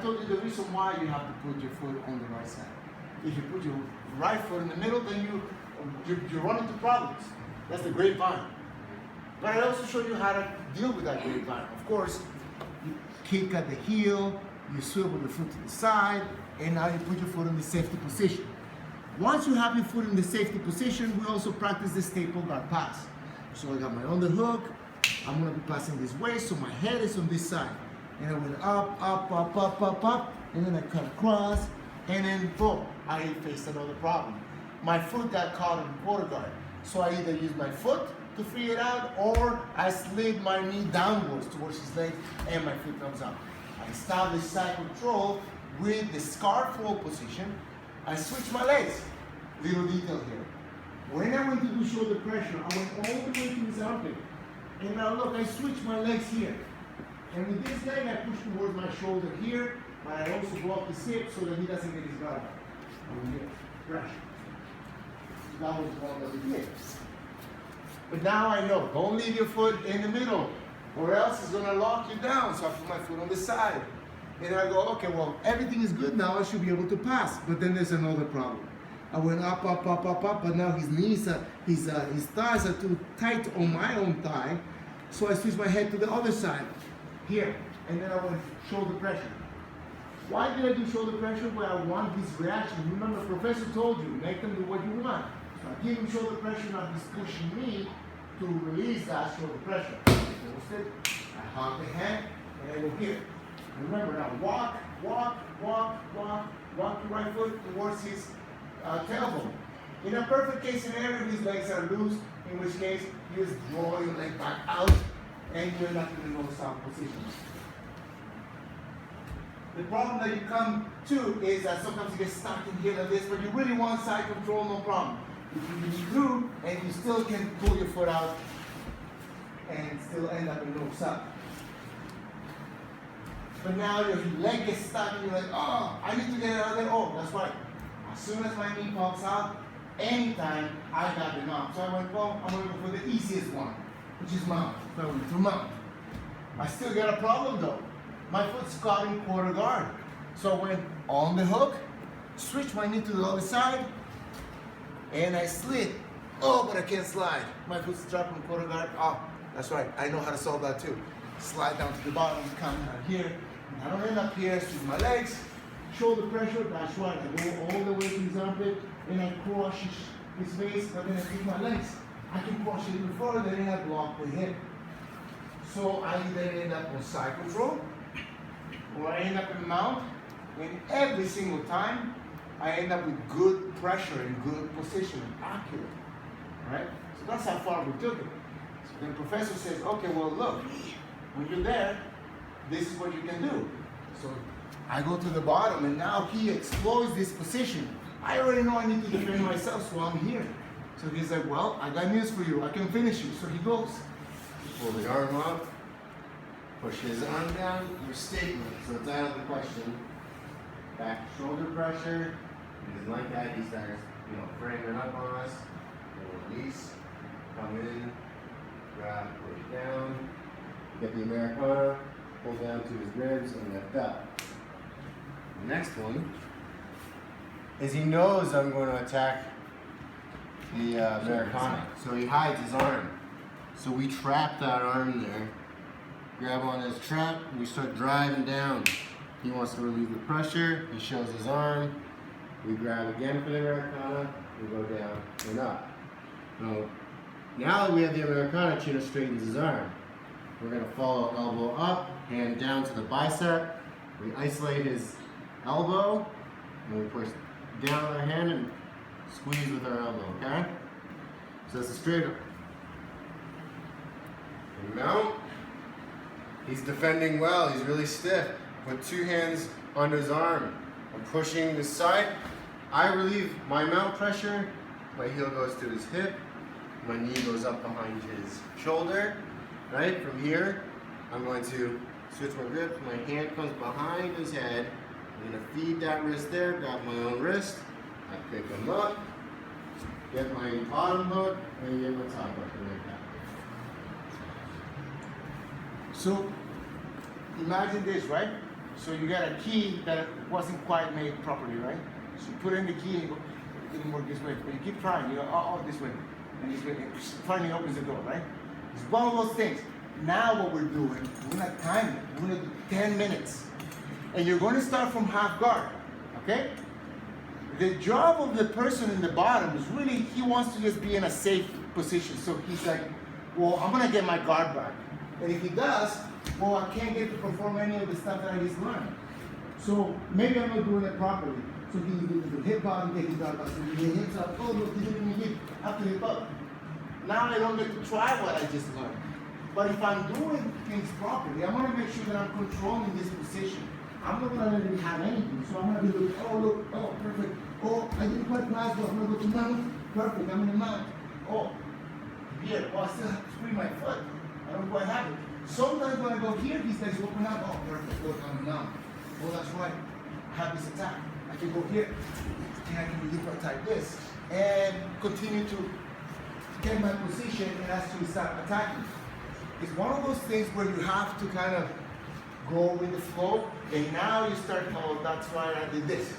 told you the reason why you have to put your foot on the right side. If you put your right foot in the middle, then you run into problems. That's the grapevine. But I also show you how to deal with that grapevine. Of course, you kick at the heel, you swivel your foot to the side, and now you put your foot in the safety position. Once you have your foot in the safety position, we also practice the staple guard pass. So I got my underhook, I'm gonna be passing this way, so my head is on this side. And I went up, up, up, up, up, up, and then I cut across, and then boom, I faced another problem. My foot got caught in the quarter guard. So I either use my foot to free it out, or I slid my knee downwards towards his leg, and my foot comes up. I establish side control with the scarf hold position. I switch my legs. Little detail here. When I went to do shoulder pressure, I went all the way to his armpit. And now look, I switch my legs here. And with this leg, I push towards my shoulder here, but I also block his hip so that he doesn't get his guard up. Over here, pressure. So that was one that we did. But now I know, don't leave your foot in the middle, or else it's gonna lock you down. So I put my foot on the side. And I go, okay, well, everything is good now, I should be able to pass. But then there's another problem. I went up, up, up, up, up, but now his knees, his thighs are too tight on my own thigh. So I switched my head to the other side, here. And then I went shoulder pressure. Why did I do shoulder pressure? Well, I want his reaction. Remember, the professor told you, make them do what you want. So I give him shoulder pressure, now he's pushing me to release that shoulder pressure. I hug the head, and I go here. Remember now, walk, walk, walk, walk, walk your right foot towards his tailbone. In a perfect case scenario, his legs are loose, in which case you just draw your leg back out and you're not in the no sound position. The problem that you come to is that sometimes you get stuck in here like this, but you really want side control, no problem. If you get through and you still can pull your foot out and still end up in no sound. But now your leg gets stuck and you're like, oh, I need to get out of there. Oh, that's right. As soon as my knee pops out, anytime I got the mount. So I went, well, I'm going to go for the easiest one, which is mount. So I went to mount. I still got a problem though. My foot's caught in quarter guard. So I went on the hook, switched my knee to the other side, and I slid. Oh, but I can't slide. My foot's trapped in quarter guard. Oh, that's right. I know how to solve that too. Slide down to the bottom, come out here. I don't end up here, switch my legs, shoulder pressure, that's right. I go all the way to his armpit, and I crush his face, but then I take my legs. I can crush it even further, and I block the hip. So I then end up on side control, or I end up in mount, and every single time, I end up with good pressure and good position, accurate, right? So that's how far we took it. So the professor says, okay, well look, when you're there, this is what you can do. So I go to the bottom, and now he exploits this position. I already know I need to defend myself, so I'm here. So he's like, well, I got news for you. I can finish you. So he goes. Pull the arm up, push his arm down, you're stapling, so it's out of the question. Back shoulder pressure, he doesn't like that, he starts, framing up on us. We'll release, come in, grab, push down, get the Americana, pull down to his ribs, and lift up. The next one is he knows I'm going to attack the Americana, so he hides his arm. So we trap that arm there, grab on his trap, and we start driving down. He wants to relieve the pressure, he shows his arm, we grab again for the Americana, we go down and up. Now that we have the Americana, Chino straightens his arm. We're going to follow elbow up, hand down to the bicep, we isolate his elbow, and we push down our hand and squeeze with our elbow, okay? So that's a straight arm. Mount. He's defending well. He's really stiff. Put two hands under his arm. I'm pushing this side. I relieve my mount pressure. My heel goes to his hip. My knee goes up behind his shoulder. Right? From here, I'm going to switch my grip. My hand comes behind his head. I'm going to feed that wrist there. Grab my own wrist. I pick him up. Get my bottom hook. And get my top hook. Like that. So imagine this, right? So you got a key that wasn't quite made properly, right? So you put in the key and you go, it didn't work this way. But you keep trying, you go, oh, this way, and this way, and finally opens the door, right? It's one of those things. Now what we're doing, we're not timing it. We're gonna do 10 minutes. And you're gonna start from half guard, okay? The job of the person in the bottom is really, he wants to just be in a safe position. So he's like, well, I'm gonna get my guard back. And if he does, well, I can't get to perform any of the stuff that I just learned. So maybe I'm not doing it properly. So he needs to hip up and take his guard back. So he hits up, oh look, he didn't hit, I have to hip up. Now I don't get to try what I just learned. But if I'm doing things properly, I want to make sure that I'm controlling this position. I'm not going to let him have anything. So I'm going to be looking, oh look, oh perfect. Oh, I didn't quite grasp, but I'm going to go to mount. Perfect, I'm in the mount. Oh, here, oh, I still have to screen my foot. I don't quite have it. Sometimes when I go here, these guys open up. Oh, perfect, look, I'm in mount. Oh, that's right. I have this attack. I can go here, and I can really type this, and continue to get my position and actually start attacking. It's one of those things where you have to kind of go with the flow, and now you start, oh, that's why I did this,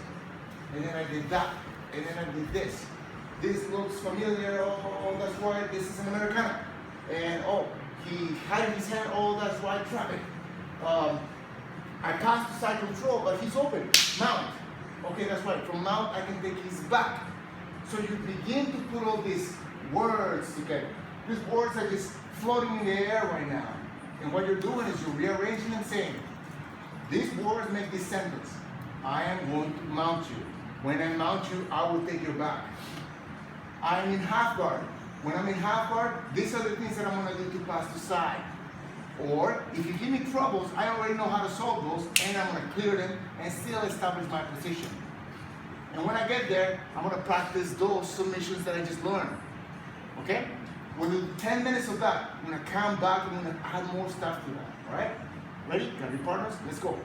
and then I did that, and then I did this. This looks familiar, oh, that's why this is an Americana. And oh, he had his hand, oh, that's why traffic. I passed the side control, but he's open, mount. Okay, that's right, from mount I can take his back. So you begin to put all these words together. These words are just floating in the air right now. And what you're doing is you're rearranging and saying, these words make this sentence. I am going to mount you. When I mount you, I will take your back. I'm in half guard. When I'm in half guard, these are the things that I'm going to do to pass the side. Or, if you give me troubles, I already know how to solve those, and I'm going to clear them and still establish my position. And when I get there, I'm going to practice those submissions that I just learned. Okay? We'll do 10 minutes of that. I'm going to come back and I'm going to add more stuff to that. All right? Ready? Got your partners? Let's go.